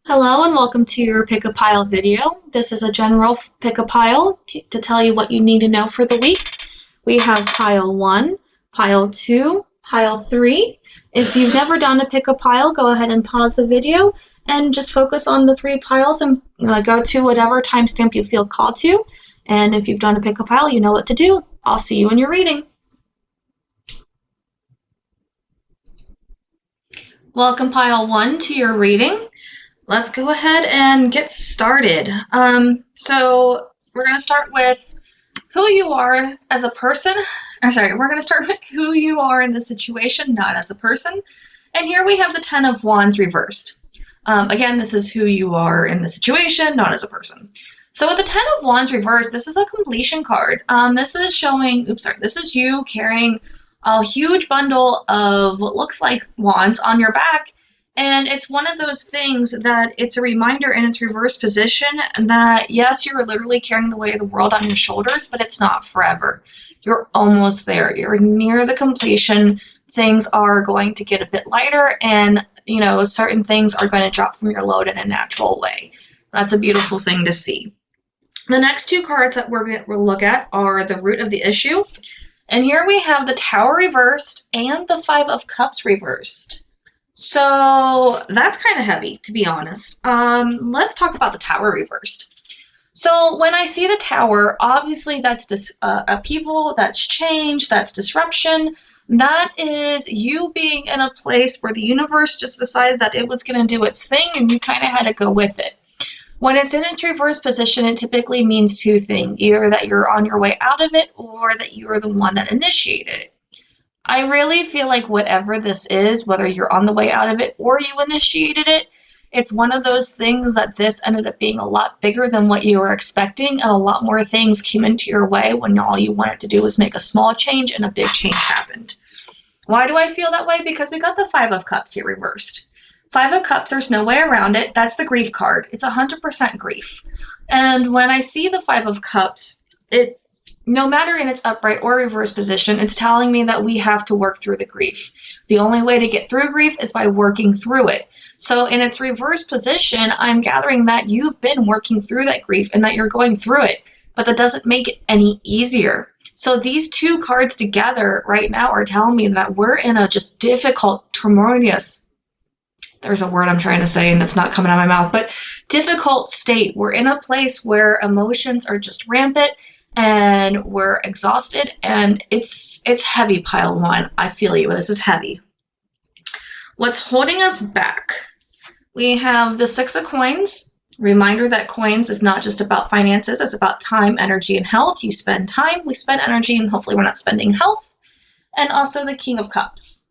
Hello and welcome to your pick a pile video. This is a general pick a pile to tell you what you need to know for the week. We have pile 1, pile 2, pile 3. If you've never done a pick a pile, go ahead and pause the video and just focus on the 3 piles and go to whatever timestamp you feel called to. And if you've done a pick a pile, you know what to do. I'll see you in your reading. Welcome pile 1 to your reading. Let's go ahead and get started. So we're going to start with who you are as a person. We're going to start with who you are in the situation, not as a person. And here we have the 10 of Wands reversed. Again, this is who you are in the situation, not as a person. So with the 10 of Wands reversed, this is a completion card. This is showing, this is you carrying a huge bundle of what looks like wands on your back. And it's one of those things that it's a reminder in its reverse position that, yes, you're literally carrying the weight of the world on your shoulders, but it's not forever. You're almost there. You're near the completion. Things are going to get a bit lighter and, certain things are going to drop from your load in a natural way. That's a beautiful thing to see. The next 2 cards that we're going to look at are the root of the issue. And here we have the Tower reversed and the 5 of Cups reversed. So that's kind of heavy, to be honest. Let's talk about the Tower reversed. So when I see the Tower, obviously that's upheaval, that's change, that's disruption. That is you being in a place where the universe just decided that it was going to do its thing and you kind of had to go with it. When it's in its reverse position, it typically means 2 things, either that you're on your way out of it or that you're the one that initiated it. I really feel like whatever this is, whether you're on the way out of it or you initiated it, it's one of those things that this ended up being a lot bigger than what you were expecting, and a lot more things came into your way when all you wanted to do was make a small change and a big change happened. Why do I feel that way? Because we got the 5 of Cups here reversed. 5 of Cups, there's no way around it. That's the grief card. It's 100% grief. And when I see the 5 of Cups, no matter in its upright or reverse position, it's telling me that we have to work through the grief. The only way to get through grief is by working through it. So in its reverse position, I'm gathering that you've been working through that grief and that you're going through it, but that doesn't make it any easier. So these 2 cards together right now are telling me that we're in a just difficult, tremendous, there's a word I'm trying to say and it's not coming out of my mouth, but difficult state. We're in a place where emotions are just rampant and we're exhausted, and it's heavy, pile 1. I feel you. This is heavy. What's holding us back? We have the 6 of Coins. Reminder that coins is not just about finances. It's about time, energy, and health. You spend time, we spend energy, and hopefully we're not spending health. And also the King of Cups.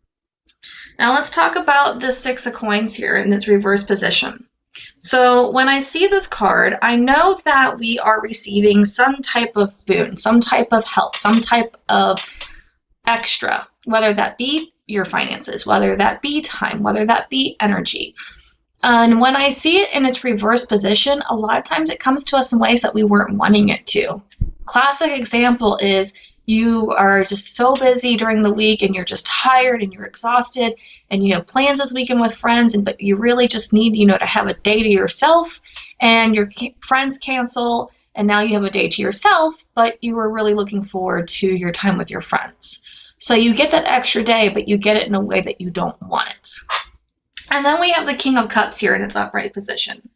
Now let's talk about the 6 of Coins here in its reverse position. So when I see this card, I know that we are receiving some type of boon, some type of help, some type of extra, whether that be your finances, whether that be time, whether that be energy. And when I see it in its reverse position, a lot of times it comes to us in ways that we weren't wanting it to. Classic example is you are just so busy during the week and you're just tired and you're exhausted and you have plans this weekend with friends, but you really just need, to have a day to yourself, and your friends cancel and now you have a day to yourself, but you were really looking forward to your time with your friends. So you get that extra day, but you get it in a way that you don't want it. And then we have the King of Cups here in its upright position.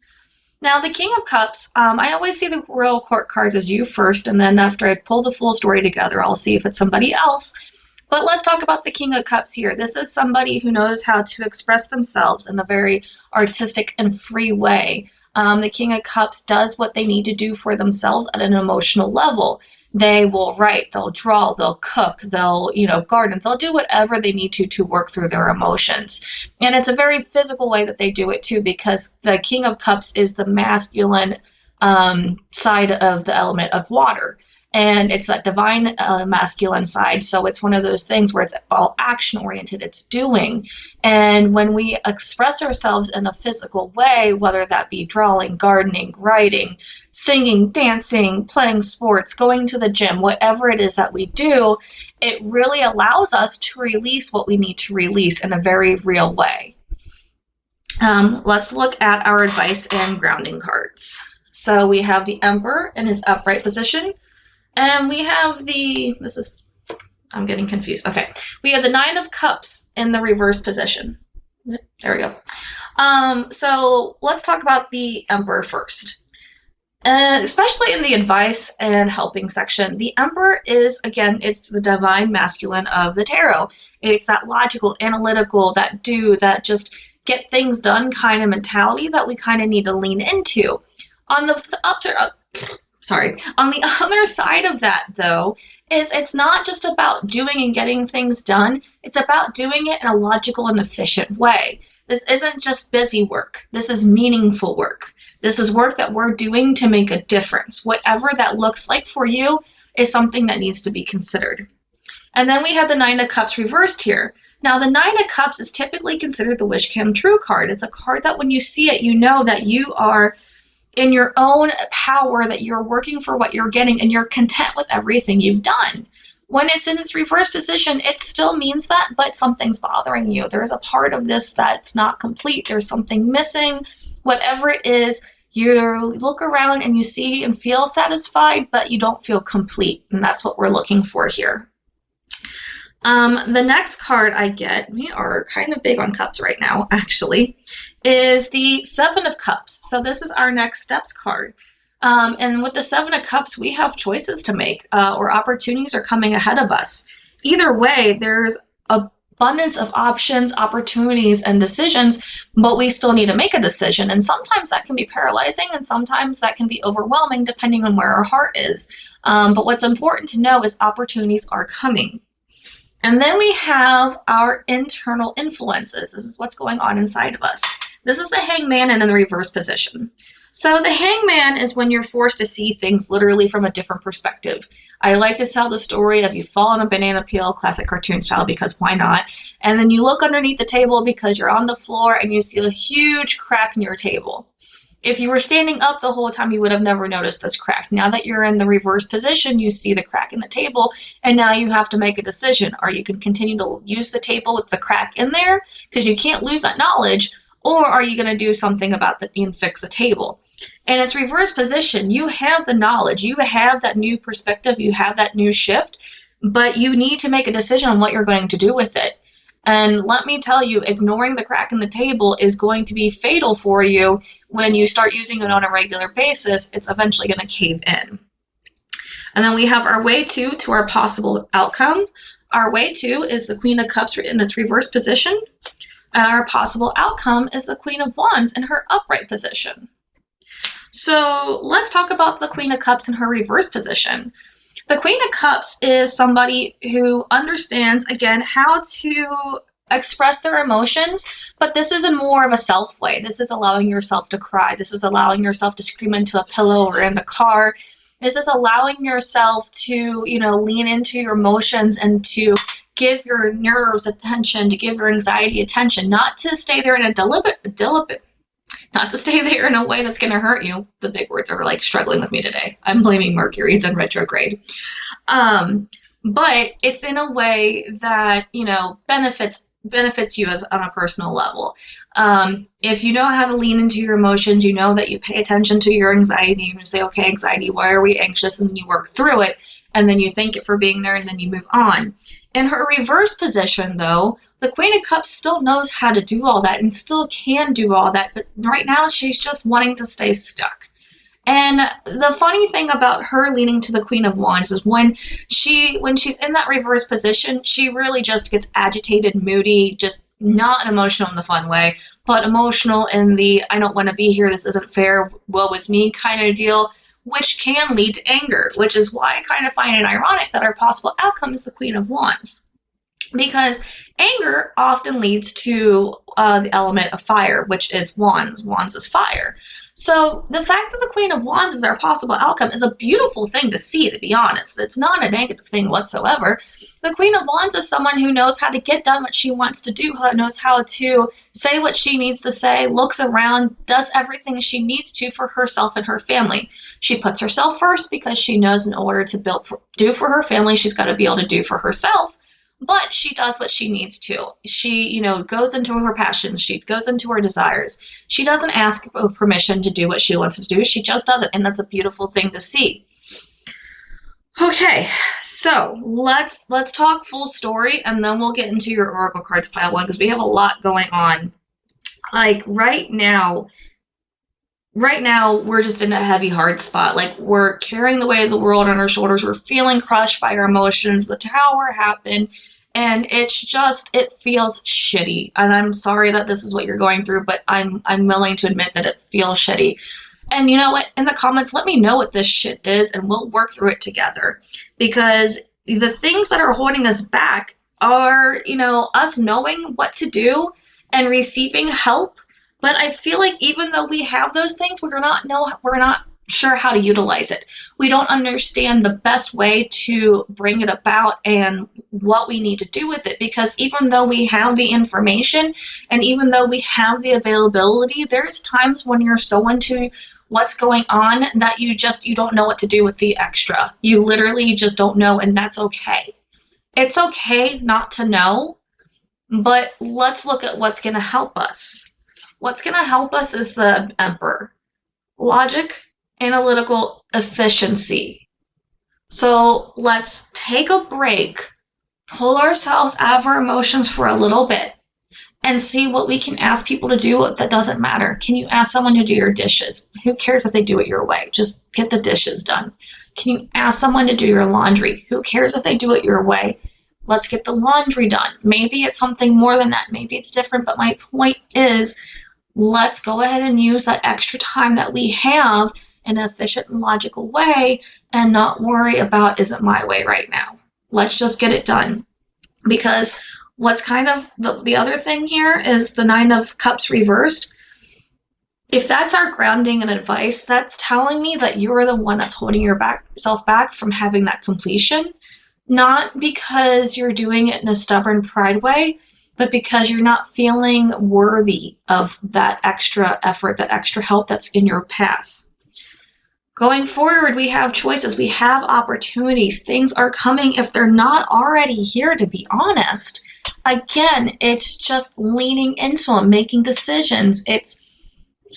Now, the King of Cups, I always see the Royal Court cards as you first, and then after I pull the full story together, I'll see if it's somebody else. But let's talk about the King of Cups here. This is somebody who knows how to express themselves in a very artistic and free way. The King of Cups does what they need to do for themselves at an emotional level. They will write, they'll draw, they'll cook, they'll, garden, they'll do whatever they need to work through their emotions. And it's a very physical way that they do it too, because the King of Cups is the masculine side of the element of water. And it's that divine masculine side. So it's one of those things where it's all action oriented, it's doing. And when we express ourselves in a physical way, whether that be drawing, gardening, writing, singing, dancing, playing sports, going to the gym, whatever it is that we do, it really allows us to release what we need to release in a very real way. Let's look at our advice and grounding cards. So we have the Emperor in his upright position, and we have I'm getting confused. Okay, we have the Nine of Cups in the reverse position. There we go. So let's talk about the Emperor first. Especially in the advice and helping section, the Emperor is, again, it's the divine masculine of the tarot. It's that logical, analytical, that just get things done kind of mentality that we kind of need to lean into. On the other side of that, though, is it's not just about doing and getting things done. It's about doing it in a logical and efficient way. This isn't just busy work. This is meaningful work. This is work that we're doing to make a difference. Whatever that looks like for you is something that needs to be considered. And then we have the Nine of Cups reversed here. Now, the Nine of Cups is typically considered the wish come true card. It's a card that when you see it, you know that you are in your own power, that you're working for what you're getting, and you're content with everything you've done. When it's in its reverse position, it still means that, but something's bothering you. There's a part of this that's not complete. There's something missing. Whatever it is, you look around and you see and feel satisfied, but you don't feel complete. And that's what we're looking for here. The next card I get, we are kind of big on cups right now, actually, is the Seven of Cups. So this is our next steps card. And with the Seven of Cups, we have choices to make, or opportunities are coming ahead of us. Either way, there's abundance of options, opportunities, and decisions, but we still need to make a decision. And sometimes that can be paralyzing, and sometimes that can be overwhelming, depending on where our heart is. But what's important to know is opportunities are coming. And then we have our internal influences. This is what's going on inside of us. This is the Hangman in the reverse position. So the Hangman is when you're forced to see things literally from a different perspective. I like to tell the story of you fall on a banana peel, classic cartoon style, because why not? And then you look underneath the table because you're on the floor and you see a huge crack in your table. If you were standing up the whole time, you would have never noticed this crack. Now that you're in the reverse position, you see the crack in the table, and now you have to make a decision. Or you can continue to use the table with the crack in there, because you can't lose that knowledge, or are you going to do something about that and fix the table? In its reverse position, you have the knowledge, you have that new perspective, you have that new shift, but you need to make a decision on what you're going to do with it. And let me tell you, ignoring the crack in the table is going to be fatal for you. When you start using it on a regular basis, it's eventually going to cave in. And then we have our way to our possible outcome. Our way to is the Queen of Cups in its reverse position. And our possible outcome is the Queen of Wands in her upright position. So let's talk about the Queen of Cups in her reverse position. The Queen of Cups is somebody who understands, again, how to express their emotions, but this is in more of a self way. This is allowing yourself to cry. This is allowing yourself to scream into a pillow or in the car. This is allowing yourself to, lean into your emotions and to give your nerves attention, to give your anxiety attention, not to stay there in a not to stay there in a way that's going to hurt you. The big words are like struggling with me today. I'm blaming Mercury. It's in retrograde. But it's in a way that, benefits you as on a personal level. If you know how to lean into your emotions, you know that you pay attention to your anxiety. You say, okay, anxiety, why are we anxious? And then you work through it. And then you thank it for being there, and then you move on. In her reverse position, though, the Queen of Cups still knows how to do all that and still can do all that, but right now she's just wanting to stay stuck. And the funny thing about her leaning to the Queen of Wands is when she's in that reverse position, she really just gets agitated, moody, just not emotional in the fun way, but emotional in the I don't want to be here, this isn't fair, woe is me kind of deal, which can lead to anger, which is why I kind of find it ironic that our possible outcome is the Queen of Wands. Because anger often leads to the element of fire, which is wands. Wands is fire. So the fact that the Queen of Wands is our possible outcome is a beautiful thing to see, to be honest. It's not a negative thing whatsoever. The Queen of Wands is someone who knows how to get done what she wants to do, who knows how to say what she needs to say, looks around, does everything she needs to for herself and her family. She puts herself first because she knows in order to do for her family, she's got to be able to do for herself. but she does what she needs to. She, goes into her passions. She goes into her desires. She doesn't ask for permission to do what she wants to do. She just does it, and that's a beautiful thing to see. Okay, so let's talk full story, and then we'll get into your oracle cards pile 1, because we have a lot going on. Like right now we're just in a heavy hard spot. Like we're carrying the weight of the world on our shoulders. We're feeling crushed by our emotions. The tower happened, and it feels shitty. And I'm sorry that this is what you're going through, but I'm willing to admit that it feels shitty. And you know what? In the comments, let me know what this shit is, and we'll work through it together. Because the things that are holding us back are, us knowing what to do and receiving help. But I feel like even though we have those things, we're not sure how to utilize it. We don't understand the best way to bring it about and what we need to do with it, because even though we have the information and even though we have the availability, there's times when you're so into what's going on that you don't know what to do with the extra. You literally just don't know, and that's okay. It's okay not to know, but let's look at what's going to help us. What's going to help us is the Emperor. Logic, analytical, efficiency. So let's take a break, pull ourselves out of our emotions for a little bit, and see what we can ask people to do that doesn't matter. Can you ask someone to do your dishes? Who cares if they do it your way? Just get the dishes done. Can you ask someone to do your laundry? Who cares if they do it your way? Let's get the laundry done. Maybe it's something more than that. Maybe it's different, but my point is, let's go ahead and use that extra time that we have in an efficient and logical way and not worry about, is it my way right now? Let's just get it done. Because what's kind of the other thing here is the 9 of Cups reversed. If that's our grounding and advice, that's telling me that you're the one that's holding yourself back from having that completion. Not because you're doing it in a stubborn pride way, but because you're not feeling worthy of that extra effort, that extra help that's in your path. Going forward, we have choices. We have opportunities. Things are coming if they're not already here, to be honest. Again, it's just leaning into them, making decisions. It's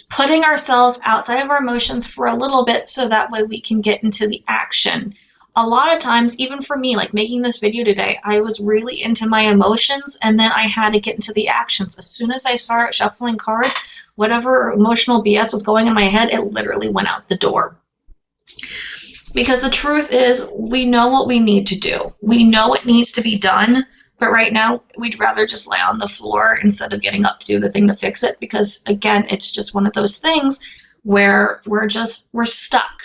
putting ourselves outside of our emotions for a little bit so that way we can get into the action. A lot of times, even for me, like making this video today, I was really into my emotions, and then I had to get into the actions. As soon as I started shuffling cards, whatever emotional BS was going in my head, it literally went out the door. Because the truth is, we know what we need to do. We know what needs to be done, but right now, we'd rather just lay on the floor instead of getting up to do the thing to fix it, because again, it's just one of those things where we're stuck.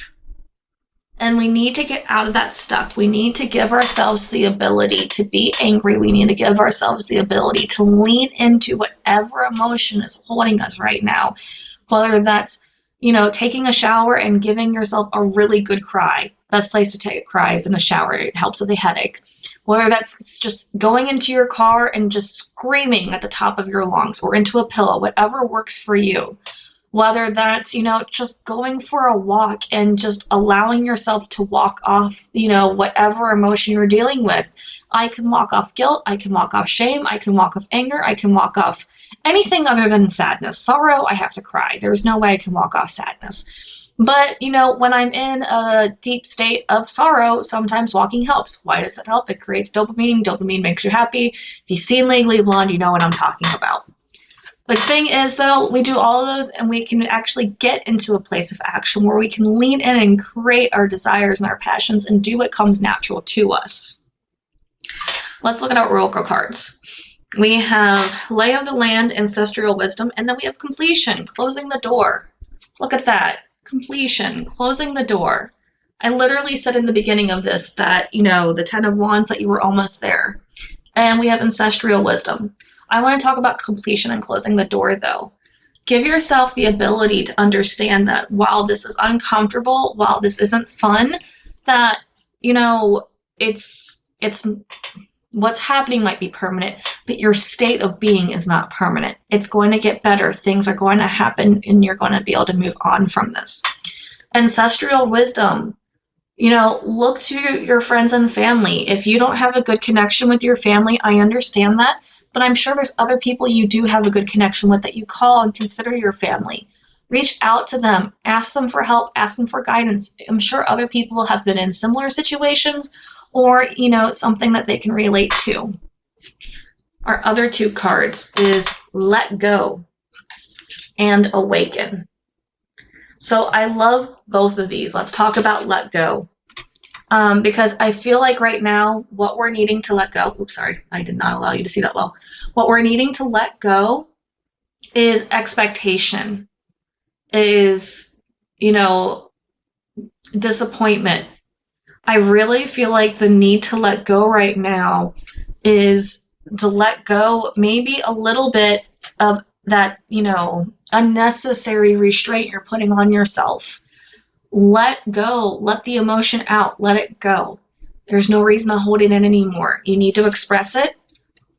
And we need to get out of that stuck. We need to give ourselves the ability to be angry. We need to give ourselves the ability to lean into whatever emotion is holding us right now. Whether that's, taking a shower and giving yourself a really good cry. Best place to take a cry is in a shower. It helps with a headache. Whether that's just going into your car and just screaming at the top of your lungs, or into a pillow, whatever works for you. Whether that's, just going for a walk and just allowing yourself to walk off, whatever emotion you're dealing with. I can walk off guilt. I can walk off shame. I can walk off anger. I can walk off anything other than sadness. Sorrow, I have to cry. There's no way I can walk off sadness. But, when I'm in a deep state of sorrow, sometimes walking helps. Why does it help? It creates dopamine. Dopamine makes you happy. If you've seen Legally Blonde, you know what I'm talking about. The thing is, though, we do all of those and we can actually get into a place of action where we can lean in and create our desires and our passions and do what comes natural to us. Let's look at our oracle cards. We have Lay of the Land, Ancestral Wisdom, and then we have Completion, closing the door. Look at that. Completion, closing the door. I literally said in the beginning of this that, the 10 of Wands, that you were almost there. And we have Ancestral Wisdom. I want to talk about completion and closing the door, though. Give yourself the ability to understand that while this is uncomfortable, while this isn't fun, that, it's what's happening might be permanent, but your state of being is not permanent. It's going to get better. Things are going to happen, and you're going to be able to move on from this. Ancestral wisdom. Look to your friends and family. If you don't have a good connection with your family, I understand that, but I'm sure there's other people you do have a good connection with that you call and consider your family. Reach out to them, ask them for help, ask them for guidance. I'm sure other people have been in similar situations or, something that they can relate to. Our other two cards is Let Go and Awaken. So I love both of these. Let's talk about Let Go. Because I feel like right now, what we're needing to let go, oops, sorry, I did not allow you to see that well. What we're needing to let go is expectation, is, disappointment. I really feel like the need to let go right now is to let go maybe a little bit of that, unnecessary restraint you're putting on yourself. Let go. Let the emotion out. Let it go. There's no reason to hold it in anymore. You need to express it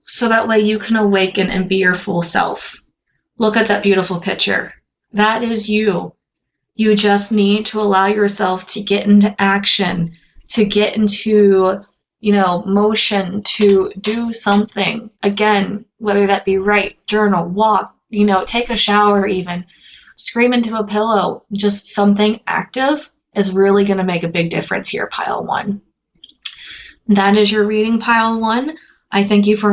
so that way you can awaken and be your full self. Look at that beautiful picture. That is you. You just need to allow yourself to get into action, to get into, motion, to do something. Again, whether that be write, journal, walk, take a shower even. Scream into a pillow, just something active is really going to make a big difference here, pile one. That is your reading, pile one. I thank you for,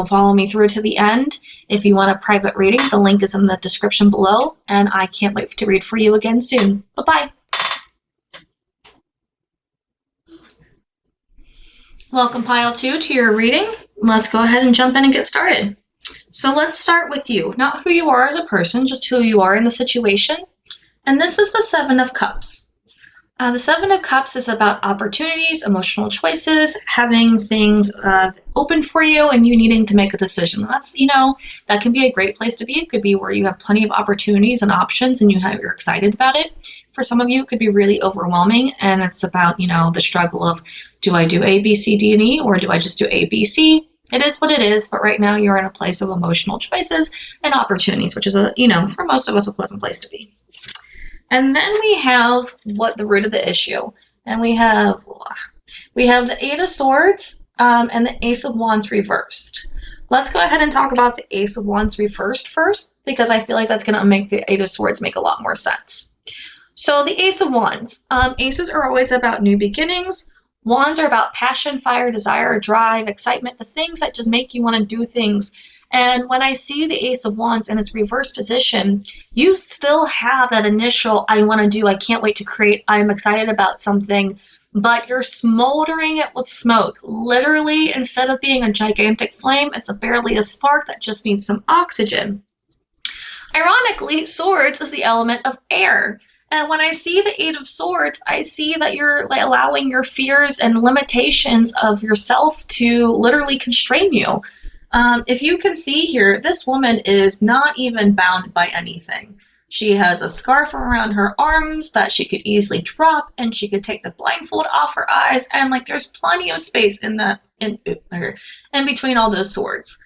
following me through to the end. If you want a private reading, the link is in the description below, and I can't wait to read for you again soon. Bye-bye. Welcome, pile two, to your reading. Let's go ahead and jump in and get started. So let's start with you, not who you are as a person, just who you are in the situation. And this is the Seven of Cups. The Seven of Cups is about opportunities, emotional choices, having things open for you and you needing to make a decision. That's, that can be a great place to be. It could be where you have plenty of opportunities and options and you're excited about it. For some of you, it could be really overwhelming and it's about, the struggle of, do I do A, B, C, D, and E, or do I just do A, B, C? It is what it is, but right now you're in a place of emotional choices and opportunities, which is, for most of us, a pleasant place to be. And then we have the root of the issue. And we have the Eight of Swords and the Ace of Wands reversed. Let's go ahead and talk about the Ace of Wands reversed first, because I feel like that's going to make the Eight of Swords make a lot more sense. So the Ace of Wands. Aces are always about new beginnings. Wands are about passion, fire, desire, drive, excitement, the things that just make you want to do things. And when I see the Ace of Wands in its reverse position, you still have that initial, I want to do, I can't wait to create, I'm excited about something, but you're smoldering it with smoke. Literally, instead of being a gigantic flame, it's barely a spark that just needs some oxygen. Ironically, swords is the element of air. And when I see the Eight of Swords, I see that you're allowing your fears and limitations of yourself to literally constrain you. If you can see here, this woman is not even bound by anything. She has a scarf around her arms that she could easily drop, and she could take the blindfold off her eyes, and there's plenty of space in between all those swords.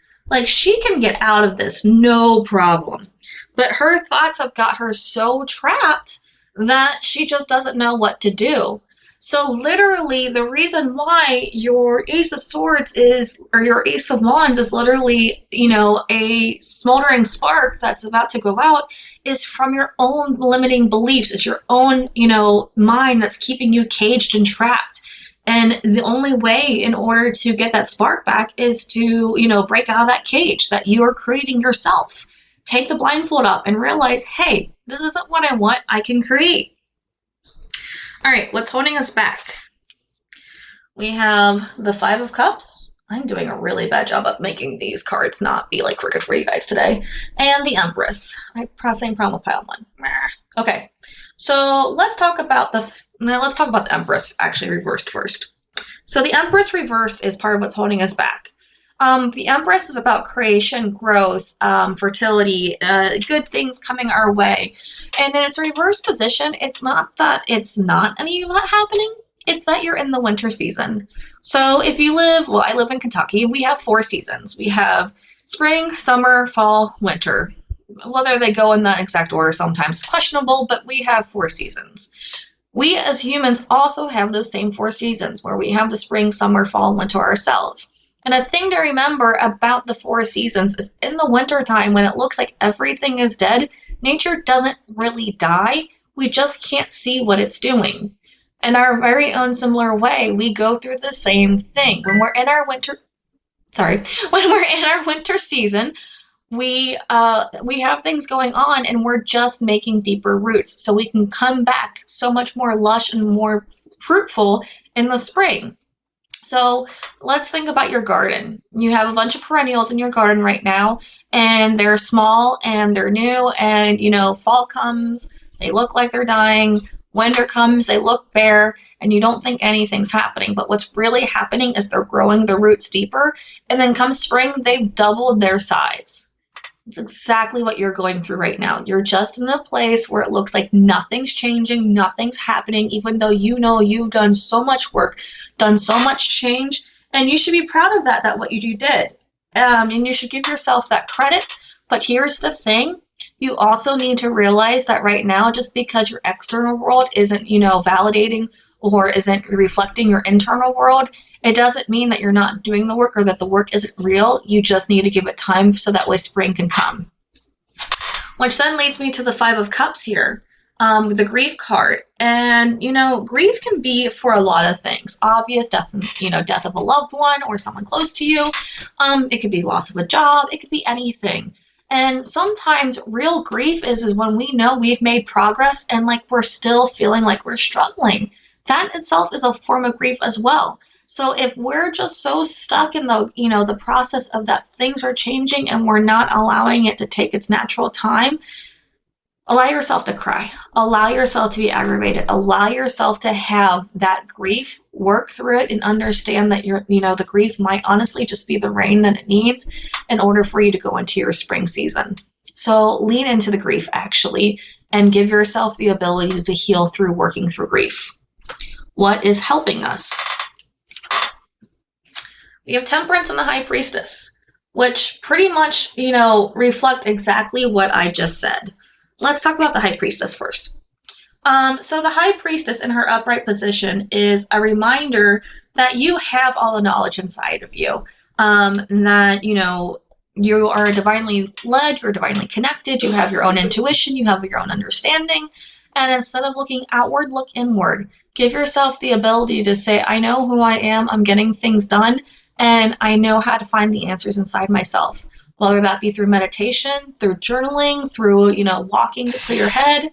She can get out of this, no problem. But her thoughts have got her so trapped that she just doesn't know what to do. So literally the reason why your Ace of Swords or your Ace of Wands is literally, a smoldering spark that's about to go out is from your own limiting beliefs. It's your own, mind that's keeping you caged and trapped. And the only way in order to get that spark back is to, break out of that cage that you are creating yourself. Take the blindfold off and realize, hey, this isn't what I want. I can create. All right, what's holding us back? We have the Five of Cups. I'm doing a really bad job of making these cards not be crooked for you guys today. And the Empress. Same problem with pile one. Okay, so let's talk about the Empress actually reversed first. So the Empress reversed is part of what's holding us back. The Empress is about creation, growth, fertility, good things coming our way. And in its reverse position, it's not that it's not any of that happening. It's that you're in the winter season. So if you I live in Kentucky, we have 4 seasons. We have spring, summer, fall, winter. Whether they go in that exact order sometimes questionable, but we have 4 seasons. We as humans also have those same 4 seasons where we have the spring, summer, fall, winter ourselves. And a thing to remember about the 4 seasons is in the wintertime, when it looks like everything is dead, nature doesn't really die. We just can't see what it's doing. In our very own similar way, we go through the same thing. When we're in our winter season, we have things going on, and we're just making deeper roots so we can come back so much more lush and more fruitful in the spring. So let's think about your garden. You have a bunch of perennials in your garden right now, and they're small and they're new, and fall comes, they look like they're dying. Winter comes, they look bare, and you don't think anything's happening. But what's really happening is they're growing their roots deeper, and then come spring, they've doubled their size. It's exactly what you're going through right now. You're just in a place where it looks like nothing's changing, nothing's happening, even though you've done so much work, done so much change, and you should be proud of that what you did. And you should give yourself that credit. But here's the thing. You also need to realize that right now, just because your external world isn't, validating or isn't reflecting your internal world, it doesn't mean that you're not doing the work or that the work isn't real. You just need to give it time so that way spring can come. Which then leads me to the 5 of Cups here, the grief card. And, grief can be for a lot of things. Obvious death, death of a loved one or someone close to you. It could be loss of a job. It could be anything. And sometimes real grief is when we know we've made progress and we're still feeling like we're struggling. That itself is a form of grief as well. So if we're just so stuck in the process of that things are changing and we're not allowing it to take its natural time, allow yourself to cry. Allow yourself to be aggravated. Allow yourself to have that grief, work through it, and understand that the grief might honestly just be the rain that it needs in order for you to go into your spring season. So lean into the grief, actually, and give yourself the ability to heal through working through grief. What is helping us? We have Temperance and the High Priestess, which pretty much, reflect exactly what I just said. Let's talk about the High Priestess first. So the High Priestess in her upright position is a reminder that you have all the knowledge inside of you, that, you are divinely led, you're divinely connected, you have your own intuition, you have your own understanding. And instead of looking outward, look inward. Give yourself the ability to say, I know who I am, I'm getting things done, and I know how to find the answers inside myself. Whether that be through meditation, through journaling, through, walking to clear your head.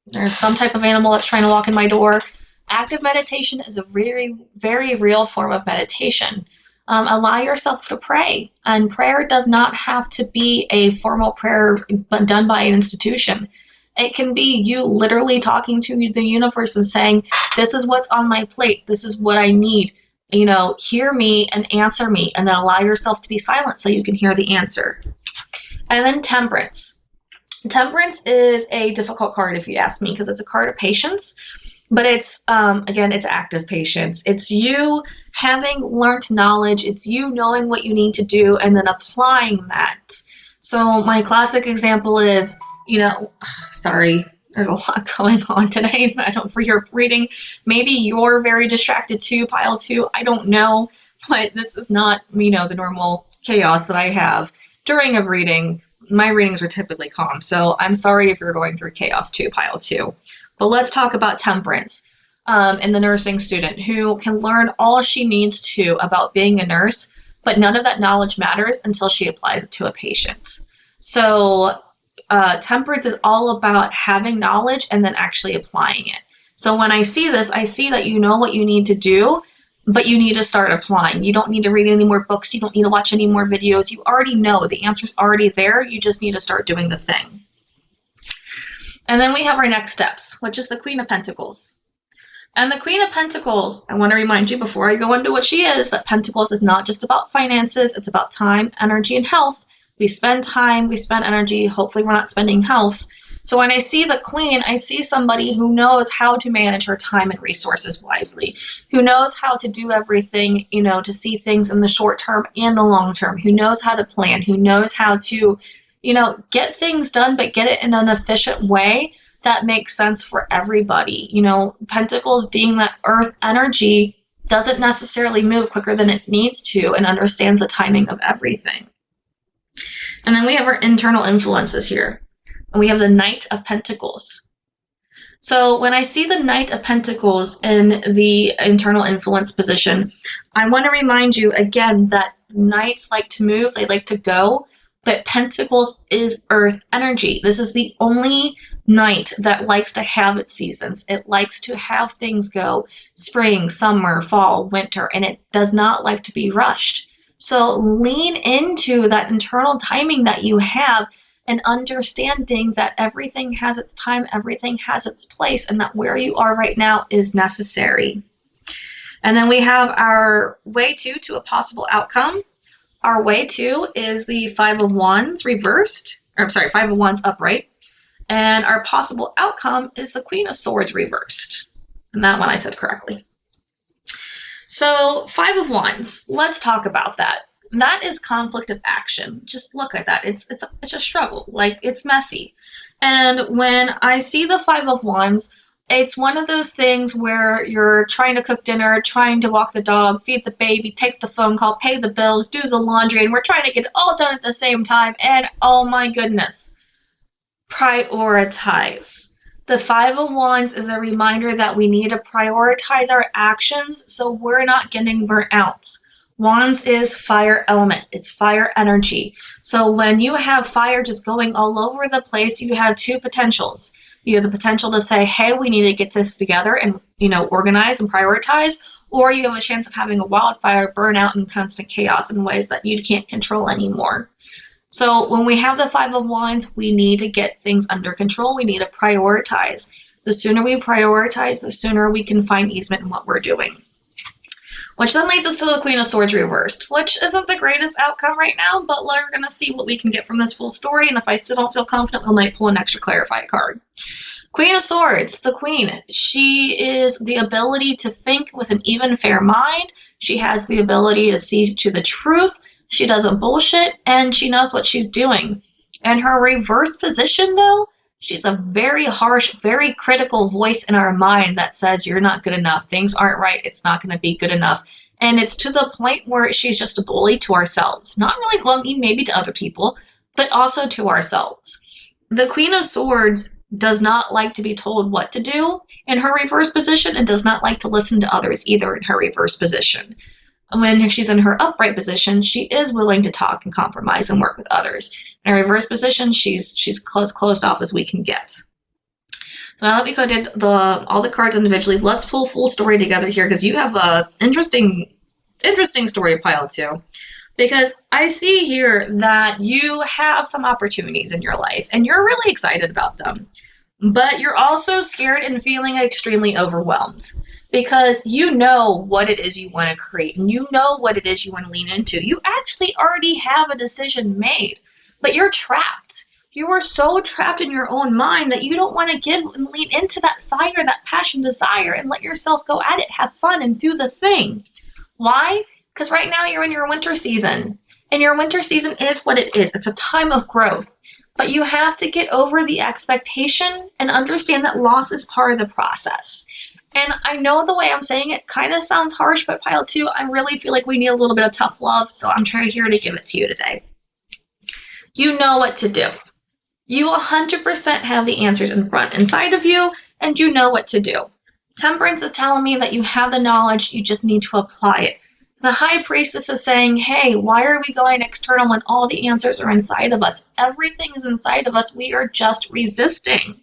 There's some type of animal that's trying to walk in my door. Active meditation is a very, very real form of meditation. Allow yourself to pray. And prayer does not have to be a formal prayer done by an institution. It can be you literally talking to the universe and saying, this is what's on my plate. This is what I need. Hear me and answer me, and then allow yourself to be silent so you can hear the answer. And then Temperance. Temperance is a difficult card, if you ask me, because it's a card of patience, but it's, again, it's active patience. It's you having learned knowledge. It's you knowing what you need to do and then applying that. So my classic example is, sorry, there's a lot going on today. For your reading, maybe you're very distracted too, pile 2. I don't know, but this is not, the normal chaos that I have during a reading. My readings are typically calm, so I'm sorry if you're going through chaos too, pile 2. But let's talk about Temperance and the nursing student who can learn all she needs to about being a nurse, but none of that knowledge matters until she applies it to a patient. So Temperance is all about having knowledge and then actually applying it. So when I see this, I see that you know what you need to do, but you need to start applying. You don't need to read any more books. You don't need to watch any more videos. You already know the answer's already there. You just need to start doing the thing. And then we have our next steps, which is the Queen of Pentacles. And the Queen of Pentacles, I want to remind you before I go into what she is, that Pentacles is not just about finances. It's about time, energy, and health. We spend time, we spend energy. Hopefully we're not spending health. So when I see the Queen, I see somebody who knows how to manage her time and resources wisely, who knows how to do everything, to see things in the short term and the long term, who knows how to plan, who knows how to, get things done, but get it in an efficient way that makes sense for everybody. You know, Pentacles being that earth energy doesn't necessarily move quicker than it needs to and understands the timing of everything. And then we have our internal influences here. And we have the Knight of Pentacles. So when I see the Knight of Pentacles in the internal influence position, I want to remind you again that Knights like to move, they like to go, but Pentacles is earth energy. This is the only Knight that likes to have its seasons. It likes to have things go spring, summer, fall, winter, and it does not like to be rushed. So lean into that internal timing that you have and understanding that everything has its time, everything has its place, and that where you are right now is necessary. And then we have our way to a possible outcome. Our way to is the Five of Wands reversed, or I'm sorry, Five of Wands upright. And our possible outcome is the Queen of Swords reversed. And that one I said correctly. So Five of Wands, let's talk about that. That is conflict of action. Just look at that. It's a struggle. Like, it's messy. And when I see the Five of Wands, it's one of those things where you're trying to cook dinner, trying to walk the dog, feed the baby, take the phone call, pay the bills, do the laundry, and we're trying to get it all done at the same time. And oh my goodness, prioritize. The Five of Wands is a reminder that we need to prioritize our actions so we're not getting burnt out. Wands is fire element. It's fire energy. So when you have fire just going all over the place, you have two potentials. You have the potential to say, hey, we need to get this together and, organize and prioritize, or you have a chance of having a wildfire burn out in constant chaos in ways that you can't control anymore. So when we have the Five of Wands, we need to get things under control. We need to prioritize. The sooner we prioritize, the sooner we can find easement in what we're doing. Which then leads us to the Queen of Swords reversed, which isn't the greatest outcome right now, but we're going to see what we can get from this full story, and if I still don't feel confident, we might pull an extra clarify card. Queen of Swords, the Queen, she is the ability to think with an even, fair mind. She has the ability to see to the truth. She doesn't bullshit, and she knows what she's doing. And her reverse position, though, she's a very harsh, very critical voice in our mind that says, you're not good enough, things aren't right, it's not going to be good enough. And it's to the point where she's just a bully to ourselves. Not really, well, I mean, maybe to other people, but also to ourselves. The Queen of Swords does not like to be told what to do in her reverse position and does not like to listen to others either in her reverse position. When she's in her upright position, she is willing to talk and compromise and work with others. In her reverse position, she's closed off as we can get. So now that we did all the cards individually, let's pull full story together here, because you have a interesting story pile too. Because I see here that you have some opportunities in your life, and you're really excited about them. But you're also scared and feeling extremely overwhelmed. Because you know what it is you want to create, and you know what it is you want to lean into. You actually already have a decision made, but you're trapped. You are so trapped in your own mind that you don't want to give and lean into that fire, that passion, desire, and let yourself go at it, have fun, and do the thing. Why? Because right now you're in your winter season, and your winter season is what it is. It's a time of growth, but you have to get over the expectation and understand that loss is part of the process. And I know the way I'm saying it kind of sounds harsh, but pile two, I really feel like we need a little bit of tough love, so I'm here to give it to you today. You know what to do. You 100% have the answers inside of you, and you know what to do. Temperance is telling me that you have the knowledge, you just need to apply it. The High Priestess is saying, hey, why are we going external when all the answers are inside of us? Everything is inside of us. We are just resisting.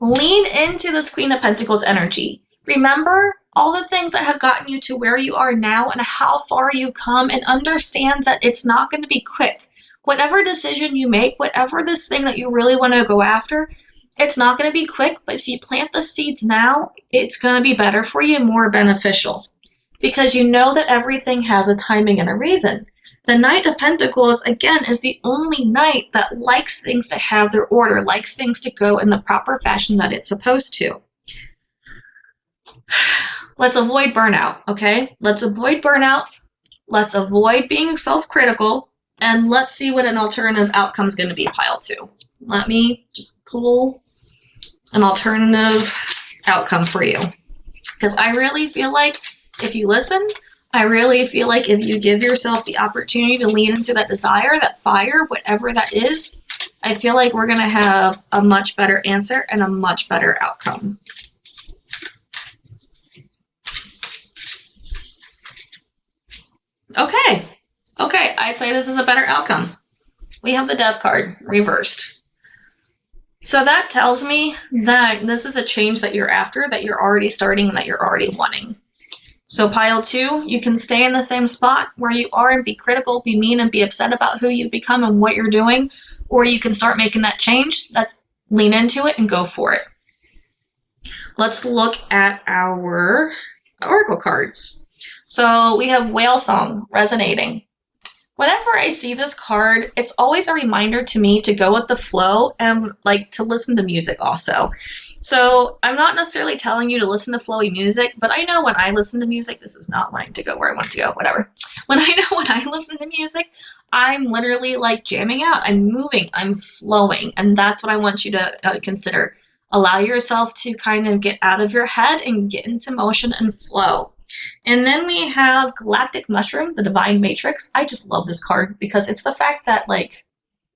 Lean into this Queen of Pentacles energy. Remember all the things that have gotten you to where you are now and how far you've come, and understand that it's not going to be quick. Whatever decision you make, whatever this thing that you really want to go after, it's not going to be quick, but if you plant the seeds now, it's going to be better for you, more beneficial. Because you know that everything has a timing and a reason. The Knight of Pentacles, again, is the only knight that likes things to have their order, likes things to go in the proper fashion that it's supposed to. Let's avoid burnout, okay? Let's avoid burnout. Let's avoid being self-critical. And let's see what an alternative outcome is going to be, pile two. Let me just pull an alternative outcome for you. Because I really feel like if you listen, I really feel like if you give yourself the opportunity to lean into that desire, that fire, whatever that is, I feel like we're going to have a much better answer and a much better outcome. Okay. Okay, I'd say this is a better outcome. We have the Death card reversed. So that tells me that this is a change that you're after, that you're already starting, and that you're already wanting. So pile 2, you can stay in the same spot where you are and be critical, be mean, and be upset about who you've become and what you're doing, or you can start making that change. Let's lean into it and go for it. Let's look at our oracle cards. So we have Whale Song resonating. Whenever I see this card, it's always a reminder to me to go with the flow and like to listen to music also. So I'm not necessarily telling you to listen to flowy music, but I know when I listen to music, this is not mine to go where I want to go, whatever. When I listen to music, I'm literally like jamming out, I'm moving, I'm flowing. And that's what I want you to consider. Allow yourself to kind of get out of your head and get into motion and flow. And then we have Galactic Mushroom, the Divine Matrix. I just love this card because it's the fact that like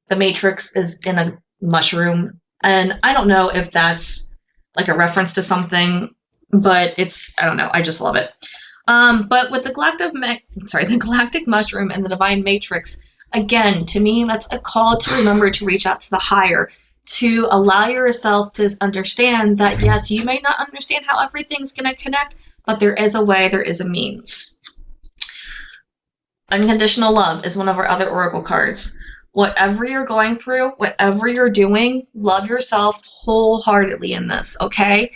the Matrix is in a mushroom. And I don't know if that's like a reference to something, but I don't know. I just love it. But with the Galactic Mushroom and the Divine Matrix, again, to me, that's a call to remember to reach out to the higher, to allow yourself to understand that, yes, you may not understand how everything's going to connect, but there is a way, there is a means. Unconditional Love is one of our other oracle cards. Whatever you're going through, whatever you're doing, love yourself wholeheartedly in this, okay?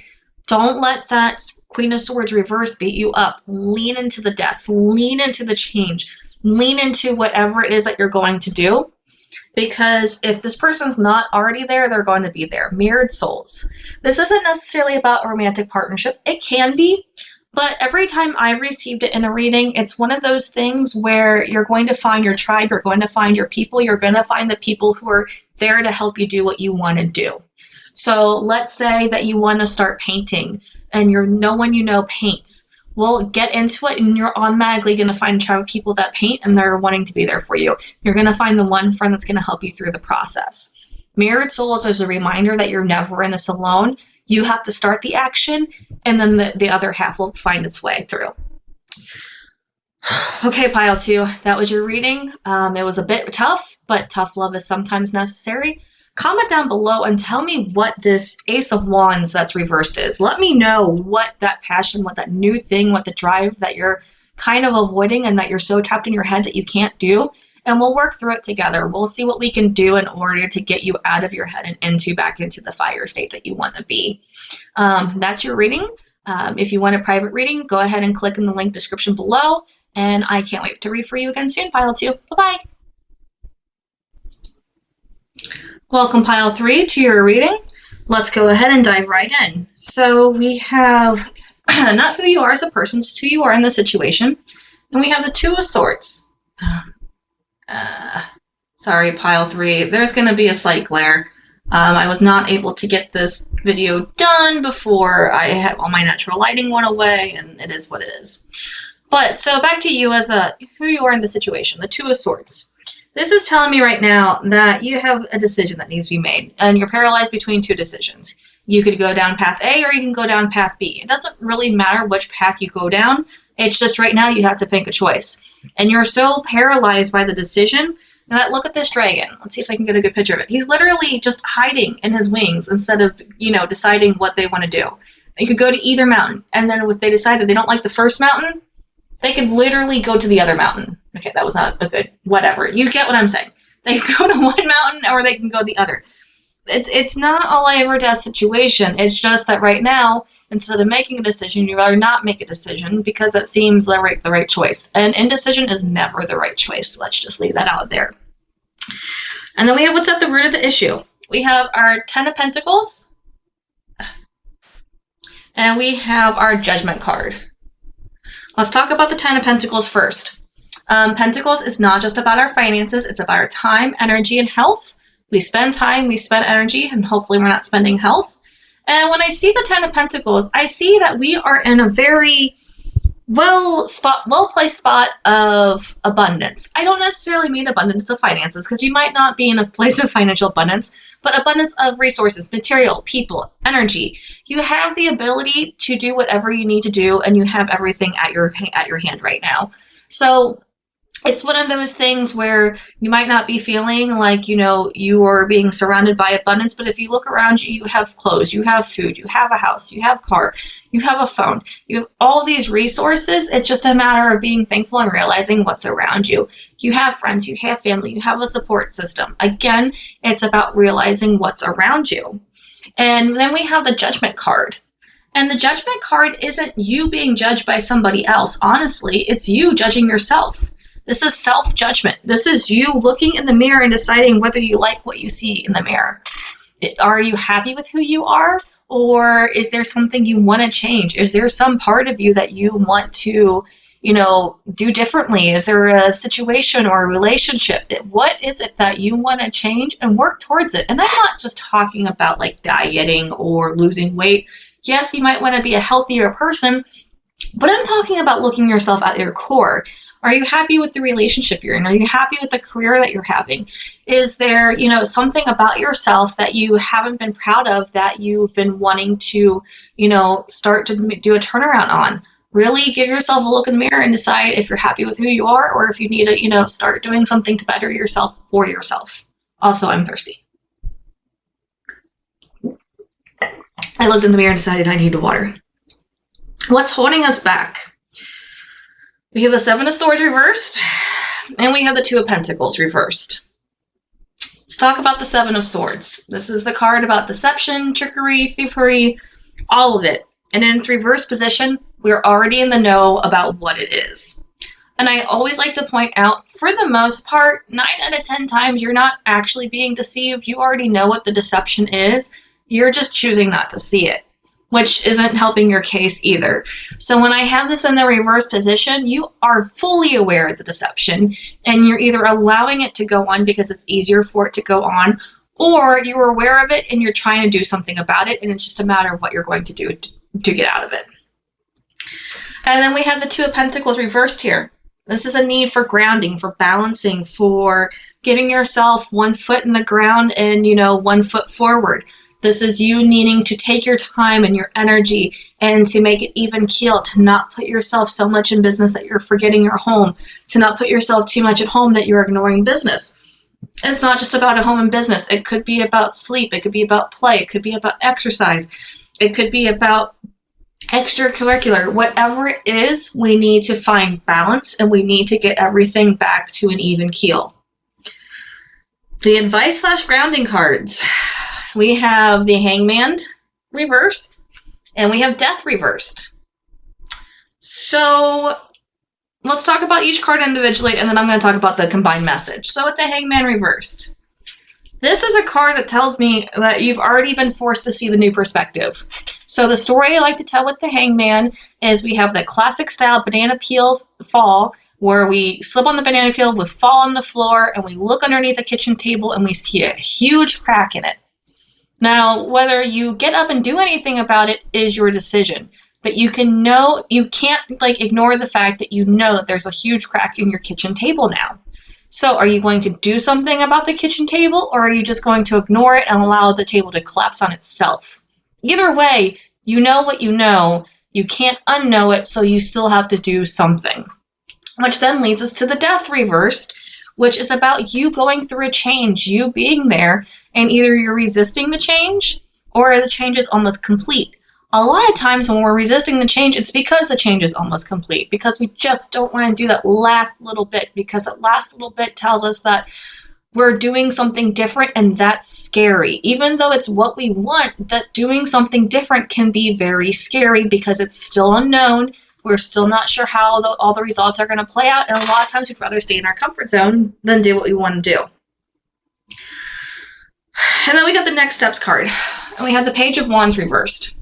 Don't let that Queen of Swords reverse beat you up. Lean into the death. Lean into the change. Lean into whatever it is that you're going to do. Because if this person's not already there, they're going to be there. Mirrored souls. This isn't necessarily about a romantic partnership. It can be. But every time I've received it in a reading, it's one of those things where you're going to find your tribe, you're going to find your people, you're going to find the people who are there to help you do what you want to do. So let's say that you want to start painting and no one you know paints. Well, get into it and you're automatically going to find a tribe of people that paint and they're wanting to be there for you. You're going to find the one friend that's going to help you through the process. Mirrored souls is a reminder that you're never in this alone. You have to start the action, and then the other half will find its way through. Okay, pile 2, that was your reading. It was a bit tough, but tough love is sometimes necessary. Comment down below and tell me what this Ace of Wands that's reversed is. Let me know what that passion, what that new thing, what the drive that you're kind of avoiding and that you're so trapped in your head that you can't do. And we'll work through it together. We'll see what we can do in order to get you out of your head and back into the fire state that you want to be. That's your reading. If you want a private reading, go ahead and click in the link description below. And I can't wait to read for you again soon, pile 2. Bye-bye. Welcome, pile 3, to your reading. Let's go ahead and dive right in. So we have not who you are as a person, just who you are in the situation. And we have the Two of Swords. Sorry, pile 3. There's going to be a slight glare. I was not able to get this video done before I had all my natural lighting went away, and it is what it is. But so back to you as who you are in the situation, the Two of Swords. This is telling me right now that you have a decision that needs to be made, and you're paralyzed between two decisions. You could go down path A or you can go down path B. It doesn't really matter which path you go down. It's just right now you have to make a choice. And you're so paralyzed by the decision that look at this dragon. Let's see if I can get a good picture of it. He's literally just hiding in his wings instead of, deciding what they want to do. You could go to either mountain. And then if they decide that they don't like the first mountain, they could literally go to the other mountain. Okay, that was not a good whatever. You get what I'm saying. They can go to one mountain or they can go the other. It's not a life or death situation. It's just that right now, instead of making a decision, you'd rather not make a decision because that seems the right choice. And indecision is never the right choice. Let's just leave that out there. And then we have what's at the root of the issue. We have our Ten of Pentacles. And we have our Judgment card. Let's talk about the Ten of Pentacles first. Pentacles is not just about our finances. It's about our time, energy, and health. We spend time, we spend energy, and hopefully we're not spending health. And when I see the Ten of Pentacles, I see that we are in a very well-placed spot of abundance. I don't necessarily mean abundance of finances, because you might not be in a place of financial abundance, but abundance of resources, material, people, energy. You have the ability to do whatever you need to do, and you have everything at your hand right now. So it's one of those things where you might not be feeling like, you are being surrounded by abundance, but if you look around you, you have clothes, you have food, you have a house, you have a car, you have a phone, you have all these resources. It's just a matter of being thankful and realizing what's around you. You have friends, you have family, you have a support system. Again, it's about realizing what's around you. And then we have the Judgment card. And the Judgment card isn't you being judged by somebody else. Honestly, it's you judging yourself. This is self-judgment. This is you looking in the mirror and deciding whether you like what you see in the mirror. Are you happy with who you are? Or is there something you want to change? Is there some part of you that you want to, do differently? Is there a situation or a relationship? What is it that you want to change and work towards it? And I'm not just talking about like dieting or losing weight. Yes, you might want to be a healthier person, but I'm talking about looking yourself at your core. Are you happy with the relationship you're in? Are you happy with the career that you're having? Is there, something about yourself that you haven't been proud of that you've been wanting to, start to do a turnaround on? Really give yourself a look in the mirror and decide if you're happy with who you are, or if you need to, start doing something to better yourself for yourself. Also, I'm thirsty. I looked in the mirror and decided I needed water. What's holding us back? We have the Seven of Swords reversed, and we have the Two of Pentacles reversed. Let's talk about the Seven of Swords. This is the card about deception, trickery, thievery, all of it. And in its reverse position, we're already in the know about what it is. And I always like to point out, for the most part, 9 out of 10 times, you're not actually being deceived. You already know what the deception is. You're just choosing not to see it, which isn't helping your case either. So when I have this in the reverse position, you are fully aware of the deception, and you're either allowing it to go on because it's easier for it to go on, or you're aware of it and you're trying to do something about it, and it's just a matter of what you're going to do to get out of it. And then we have the Two of Pentacles reversed here. This is a need for grounding, for balancing, for giving yourself one foot in the ground and, 1 foot forward. This is you needing to take your time and your energy and to make it even keel, to not put yourself so much in business that you're forgetting your home, to not put yourself too much at home that you're ignoring business. It's not just about a home and business. It could be about sleep. It could be about play. It could be about exercise. It could be about extracurricular. Whatever it is, we need to find balance, and we need to get everything back to an even keel. The advice/grounding cards. We have the Hangman reversed, and we have Death reversed. So let's talk about each card individually, and then I'm going to talk about the combined message. So with the Hangman reversed, this is a card that tells me that you've already been forced to see the new perspective. So the story I like to tell with the Hangman is we have the classic style banana peels fall, where we slip on the banana peel, we fall on the floor, and we look underneath the kitchen table and we see a huge crack in it. Now, whether you get up and do anything about it is your decision, but you can't ignore the fact that that there's a huge crack in your kitchen table now. So are you going to do something about the kitchen table, or are you just going to ignore it and allow the table to collapse on itself? Either way, you know what you know. You can't unknow it, so you still have to do something. Which then leads us to the Death reversed, which is about you going through a change, you being there, and either you're resisting the change or the change is almost complete. A lot of times when we're resisting the change, it's because the change is almost complete, because we just don't want to do that last little bit, because that last little bit tells us that we're doing something different, and that's scary. Even though it's what we want, that doing something different can be very scary because it's still unknown. We're still not sure how all the results are going to play out, and a lot of times we'd rather stay in our comfort zone than do what we want to do. And then we got the Next Steps card, and we have the Page of Wands reversed.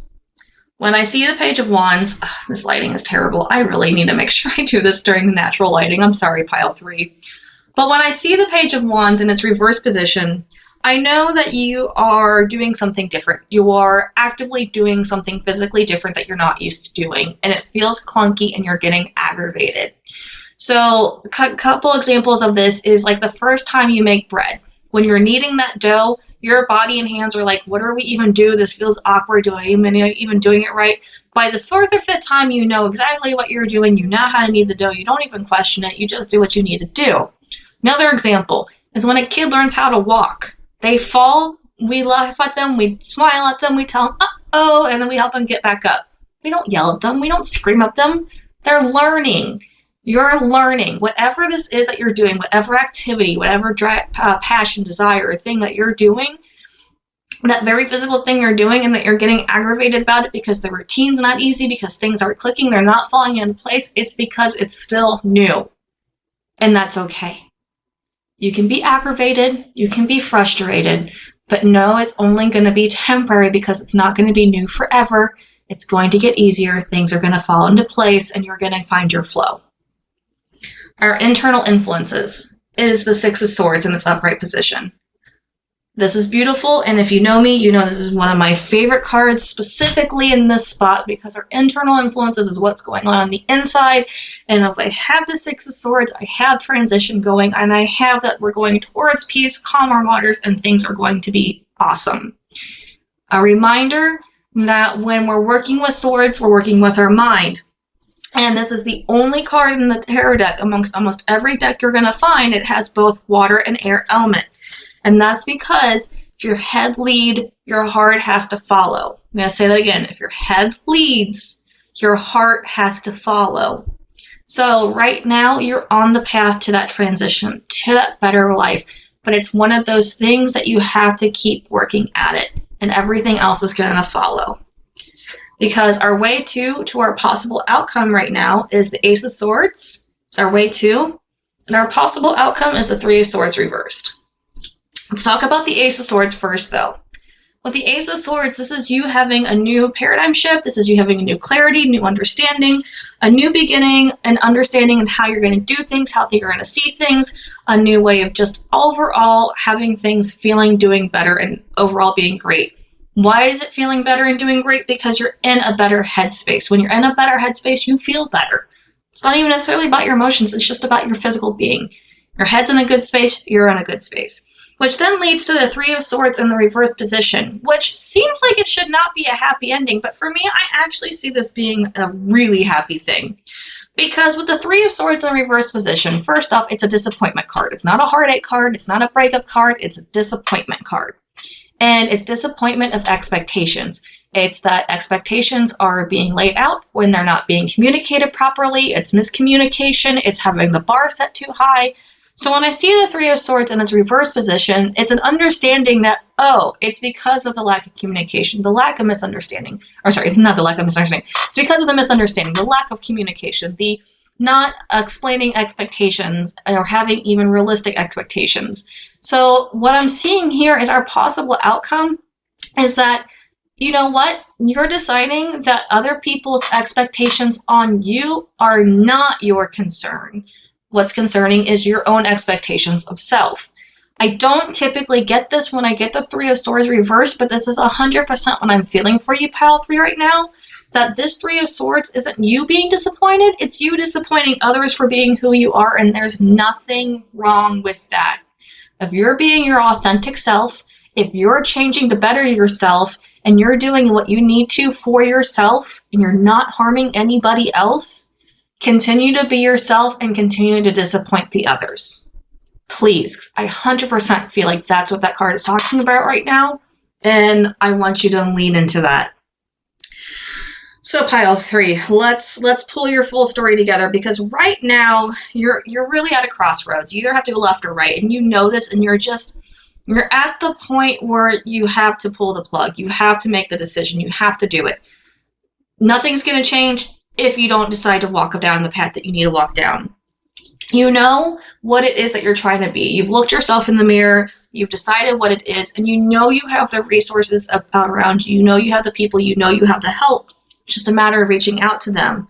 When I see the Page of Wands, this lighting is terrible. I really need to make sure I do this during the natural lighting. I'm sorry, pile 3. But when I see the Page of Wands in its reverse position, I know that you are doing something different. You are actively doing something physically different that you're not used to doing, and it feels clunky and you're getting aggravated. So a couple examples of this is like the first time you make bread. When you're kneading that dough, your body and hands are like, what are we even doing? This feels awkward. Do I even doing it right? By the fourth or fifth time, you know exactly what you're doing. You know how to knead the dough. You don't even question it. You just do what you need to do. Another example is when a kid learns how to walk. They fall, we laugh at them, we smile at them, we tell them, uh-oh, and then we help them get back up. We don't yell at them. We don't scream at them. They're learning. You're learning. Whatever this is that you're doing, whatever activity, whatever passion, desire, or thing that you're doing, that very physical thing you're doing and that you're getting aggravated about it because the routine's not easy, because things aren't clicking, they're not falling into place, it's because it's still new. And that's okay. You can be aggravated, you can be frustrated, but no, it's only going to be temporary because it's not going to be new forever. It's going to get easier, things are going to fall into place, and you're going to find your flow. Our internal influences is the Six of Swords in its upright position. This is beautiful, and if you know me, you know this is one of my favorite cards specifically in this spot because our internal influences is what's going on the inside. And if I have the Six of Swords, I have transition going, and I have that we're going towards peace, calmer waters, and things are going to be awesome. A reminder that when we're working with swords, we're working with our mind. And this is the only card in the tarot deck amongst almost every deck you're going to find. It has both water and air element. And that's because if your head leads, your heart has to follow. I'm going to say that again. If your head leads, your heart has to follow. So right now, you're on the path to that transition, to that better life. But it's one of those things that you have to keep working at it. And everything else is going to follow. Because our way to our possible outcome right now is the Ace of Swords. It's our way to. And our possible outcome is the Three of Swords reversed. Let's talk about the Ace of Swords first, though. With the Ace of Swords, this is you having a new paradigm shift. This is you having a new clarity, new understanding, a new beginning, and understanding and how you're going to do things, how you're going to see things, a new way of just overall having things feeling, doing better, and overall being great. Why is it feeling better and doing great? Because you're in a better headspace. When you're in a better headspace, you feel better. It's not even necessarily about your emotions. It's just about your physical being. Your head's in a good space, you're in a good space. Which then leads to the Three of Swords in the reverse position, which seems like it should not be a happy ending, but for me, I actually see this being a really happy thing. Because with the Three of Swords in reverse position, first off, it's a disappointment card. It's not a heartache card, it's not a breakup card, it's a disappointment card. And it's disappointment of expectations. It's that expectations are being laid out when they're not being communicated properly, it's miscommunication, it's having the bar set too high. So when I see the Three of Swords in its reverse position, it's an understanding that, oh, it's because of the lack of communication, the lack of misunderstanding. Or sorry, not the lack of misunderstanding. It's because of the misunderstanding, the lack of communication, the not explaining expectations or having even realistic expectations. So what I'm seeing here is our possible outcome is that, you know what? You're deciding that other people's expectations on you are not your concern. What's concerning is your own expectations of self. I don't typically get this when I get the Three of Swords reversed, but this is 100% what I'm feeling for you, Pile 3, right now. That this Three of Swords isn't you being disappointed, it's you disappointing others for being who you are, and there's nothing wrong with that. If you're being your authentic self, if you're changing to better yourself, and you're doing what you need to for yourself, and you're not harming anybody else, continue to be yourself and continue to disappoint the others. Please, I 100% feel like that's what that card is talking about right now, and I want you to lean into that. So Pile 3, let's pull your full story together, because right now you're really at a crossroads. You either have to go left or right, and you know this, and you're at the point where you have to pull the plug. You have to make the decision. You have to do it. Nothing's going to change if you don't decide to walk down the path that you need to walk down. You know what it is that you're trying to be. You've looked yourself in the mirror, you've decided what it is, and you know you have the resources around you. You know you have the people, you know you have the help. It's just a matter of reaching out to them.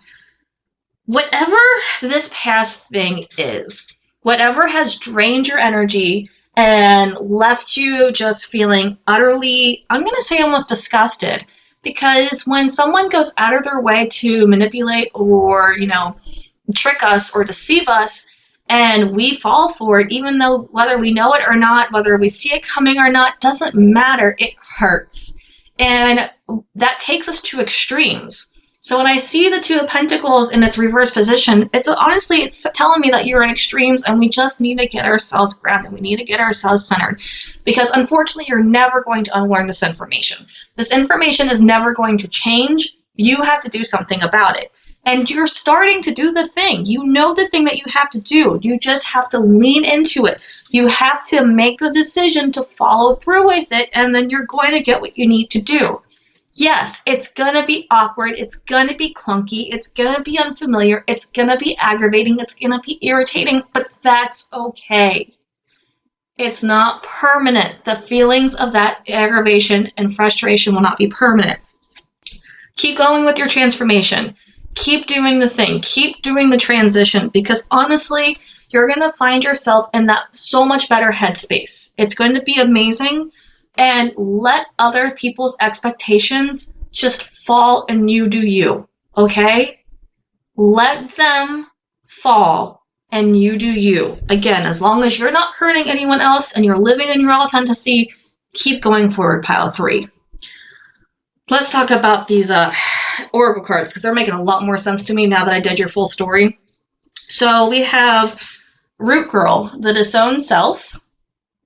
Whatever this past thing is, whatever has drained your energy and left you just feeling utterly, I'm going to say almost disgusted. Because when someone goes out of their way to manipulate or, trick us or deceive us, and we fall for it, even though whether we know it or not, whether we see it coming or not, doesn't matter. It hurts. And that takes us to extremes. So when I see the Two of Pentacles in its reverse position, it's telling me that you're in extremes, and we just need to get ourselves grounded. We need to get ourselves centered, because unfortunately, you're never going to unlearn this information. This information is never going to change. You have to do something about it. And you're starting to do the thing. You know the thing that you have to do. You just have to lean into it. You have to make the decision to follow through with it, and then you're going to get what you need to do. Yes, it's going to be awkward. It's going to be clunky. It's going to be unfamiliar. It's going to be aggravating. It's going to be irritating, but that's okay. It's not permanent. The feelings of that aggravation and frustration will not be permanent. Keep going with your transformation. Keep doing the thing. Keep doing the transition, because honestly, you're going to find yourself in that so much better headspace. It's going to be amazing. And let other people's expectations just fall, and you do you, okay? Let them fall and you do you. Again, as long as you're not hurting anyone else and you're living in your authenticity, keep going forward, pile 3. Let's talk about these oracle cards, because they're making a lot more sense to me now that I did your full story. So we have Root Girl, the disowned self.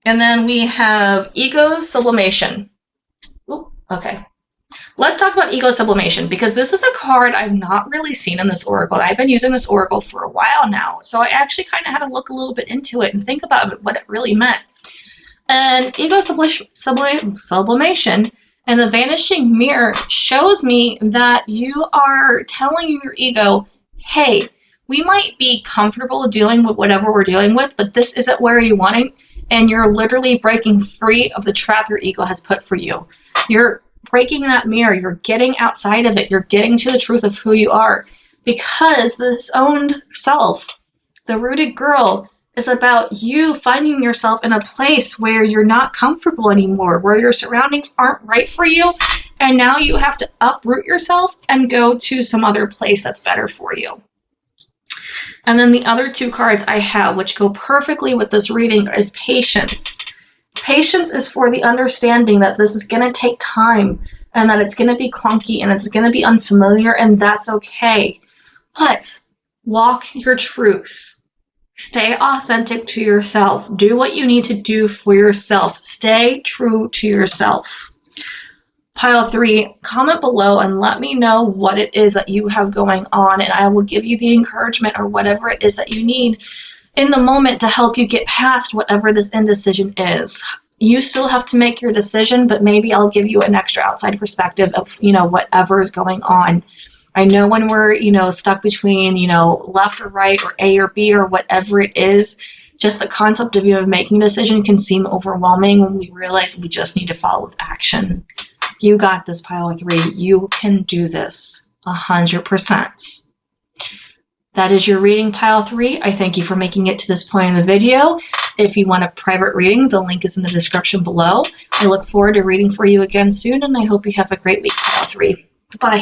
And then we have ego sublimation. Ooh, okay. Let's talk about ego sublimation, because this is a card I've not really seen in this oracle. I've been using this oracle for a while now, so I actually kind of had to look a little bit into it and think about what it really meant. And ego sublimation and the vanishing mirror shows me that you are telling your ego, hey, we might be comfortable dealing with whatever we're dealing with, but this isn't where you want it. And you're literally breaking free of the trap your ego has put for you. You're breaking that mirror. You're getting outside of it. You're getting to the truth of who you are. Because the disowned self, the rooted girl, is about you finding yourself in a place where you're not comfortable anymore, where your surroundings aren't right for you, and now you have to uproot yourself and go to some other place that's better for you. And then the other 2 cards I have, which go perfectly with this reading, is patience. Patience is for the understanding that this is going to take time, and that it's going to be clunky, and it's going to be unfamiliar, and that's okay. But walk your truth. Stay authentic to yourself. Do what you need to do for yourself. Stay true to yourself. Pile 3, comment below and let me know what it is that you have going on, and I will give you the encouragement or whatever it is that you need in the moment to help you get past whatever this indecision is. You still have to make your decision, but maybe I'll give you an extra outside perspective of, whatever is going on. I know when we're, stuck between, left or right or A or B or whatever it is, just the concept of even making a decision can seem overwhelming when we realize we just need to follow with action. You got this, pile 3. You can do this 100%. That is your reading, pile 3. I thank you for making it to this point in the video. If you want a private reading, the link is in the description below. I look forward to reading for you again soon, and I hope you have a great week, pile 3. Goodbye.